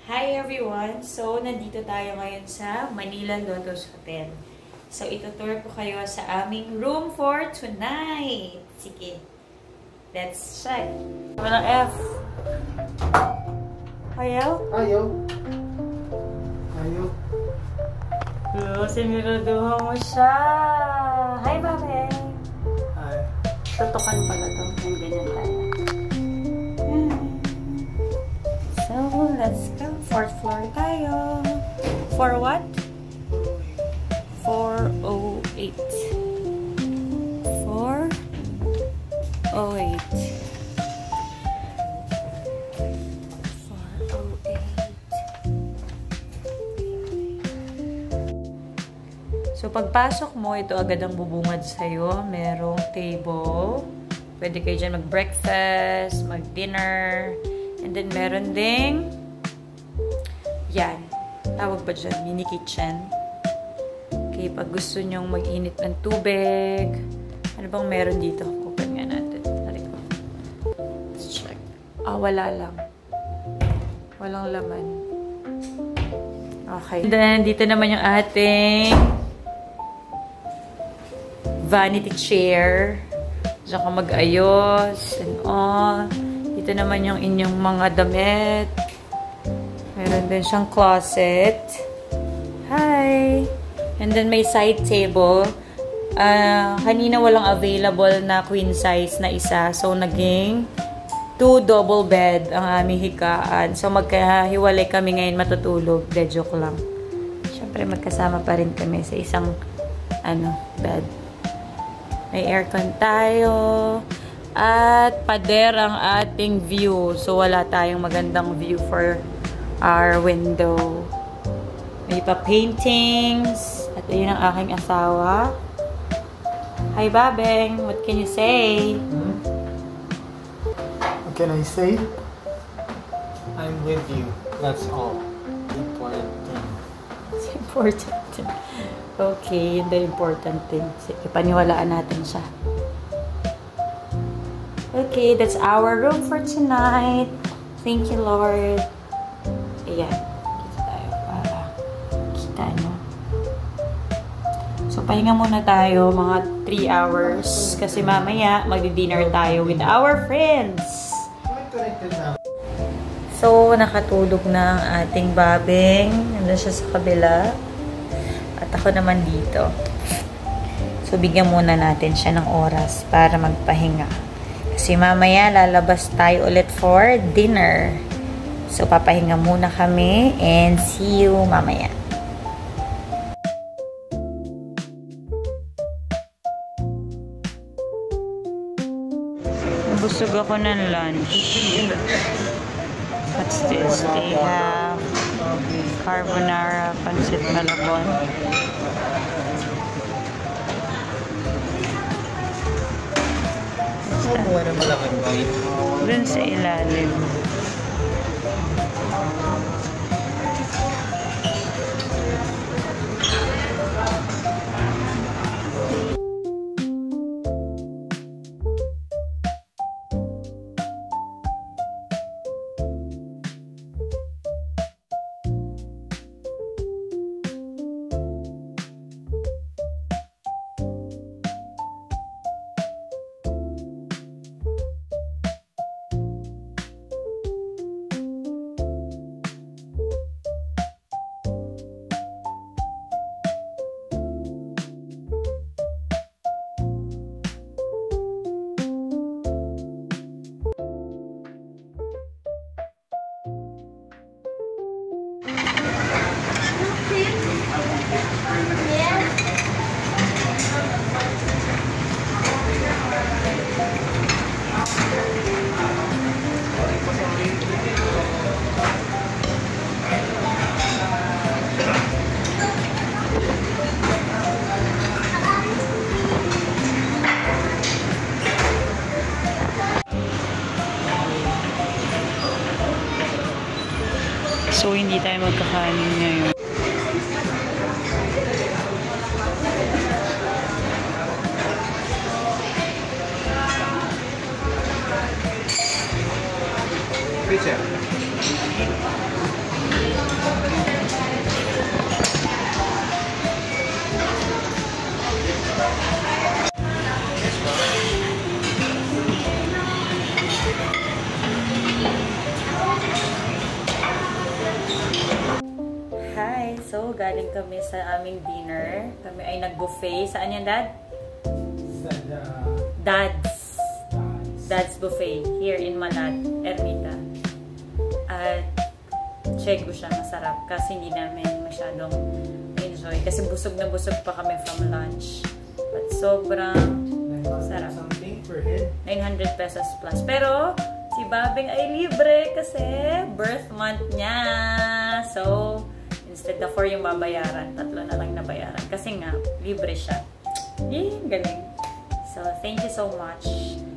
Hi everyone! So, nandito tayo ngayon sa Manila Lotus Hotel. So, itutour ko kayo sa aming room for tonight. Sige, let's check. Walang F. Ayaw? Ayaw. Ayaw. Hello, siniraduhan mo siya. Hi, Babe! Hi. Tutukan pala to. Yung ganyan tayo. So, let's go. 4th floor tayo. For what? 408. 408. 408. So, pagpasok mo, ito agad ang bubungad sa'yo. Merong table. Pwede kayo dyan mag-breakfast, mag-dinner. And then, meron ding yan. Tawag ba dyan? Mini kitchen. Okay, pag gusto nyong mag-init ng tubig. Ano bang meron dito? Open nga natin. Let's check. Wala lang. Walang laman. Okay. And then, dito naman yung ating vanity chair. Diyan ka mag-ayos and all. Dito naman yung inyong mga damit. Meron din siyang closet. Hi! And then may side table. Kanina walang available na queen size na isa. So, naging 2 double bed ang aming higaan. So, magkahiwalay kami ngayon matutulog. De joke lang. Siyempre, magkasama pa rin kami sa isang bed. May aircon tayo. At pader ang ating view. So, wala tayong magandang view for our window. May pa-paintings. At ayun ang aking asawa. Hi, Babeng. What can you say? What can I say? I'm with you. That's all. Important thing. It's important thing. Okay, yun the important thing. Sige, paniwalaan natin siya. Okay, that's our room for tonight. Thank you, Lord. Ayan. Dito tayo para kita nyo. So, pahinga muna tayo mga 3 hours. Kasi mamaya, magdi-dinner tayo with our friends. So, nakatulog na ang ating Babeng. Nandun siya sa kabila. At ako naman dito. So, bigyan muna natin siya ng oras para magpahinga. Kasi mamaya, lalabas tayo ulit for dinner. So, papahinga muna kami and see you mamaya. Busog ako ng lunch. What's this? They have carbonara, pancit malabon. Wala malaking bite. Dun sa ilalim. So, hindi tayo magkakanin ngayon. Pizza. Ngayon kami sa aming dinner. Kami ay nag-buffet. Saan yan, Dad? Dad's Buffet. Here in Manat, Ermita. At check ko siya, masarap. Kasi hindi namin masyadong enjoy. Kasi busog na busog pa kami from lunch. But sobrang sarap. 900 pesos plus. Pero, si Babeng ay libre kasi birth month niya. So, instead na 4 yung babayaran, 3 na lang nabayaran. Kasi nga, libre siya. Galing. So, thank you so much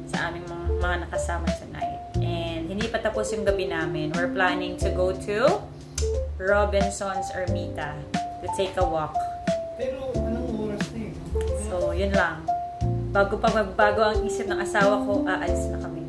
sa aming mga nakasama tonight. And, hindi pa tapos yung gabi namin. We're planning to go to Robinson's Ermita to take a walk. Pero, anong oras na yun? So, yun lang. Bago pa magbago ang isip ng asawa ko, aalis na kami.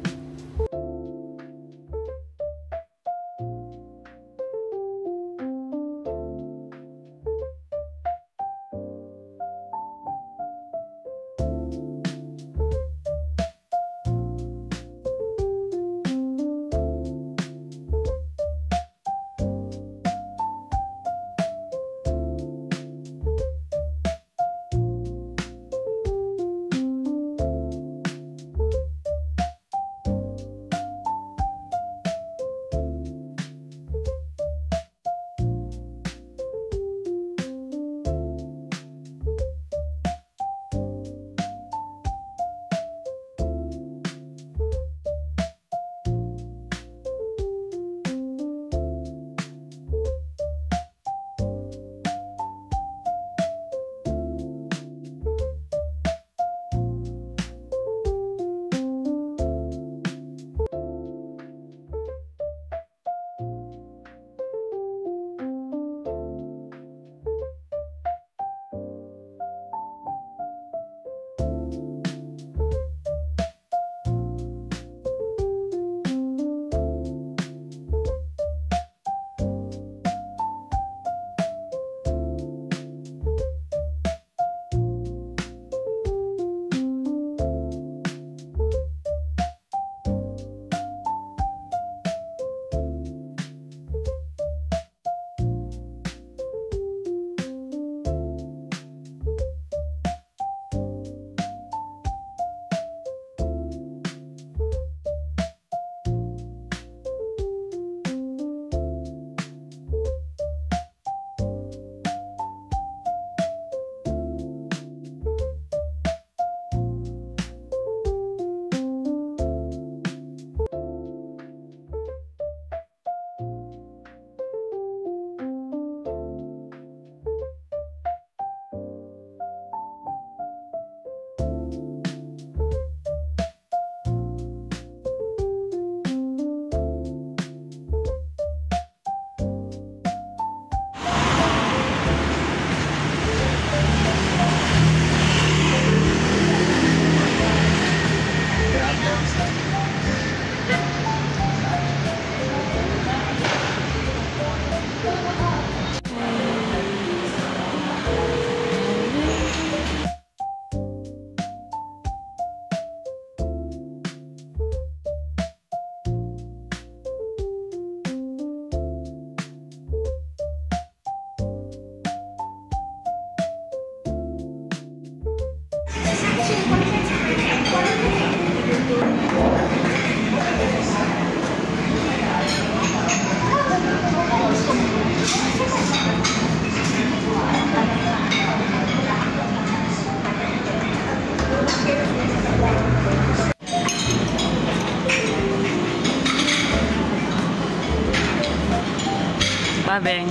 Babeng.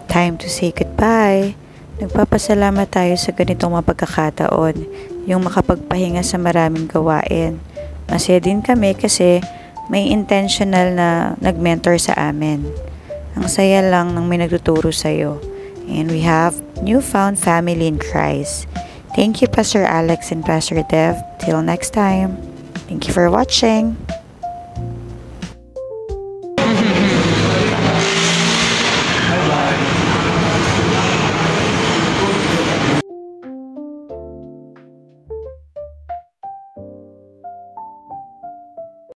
Time to say goodbye. Nagpapasalamat tayo sa ganitong mapagkakataon, yung makapagpahinga sa maraming gawain. Masaya din kami kasi may intentional na nag-mentor sa amin. Ang saya lang ng may nagtuturo sa'yo. And we have newfound family in Christ. Thank you, Pastor Alex and Pastor Dev. Till next time. Thank you for watching.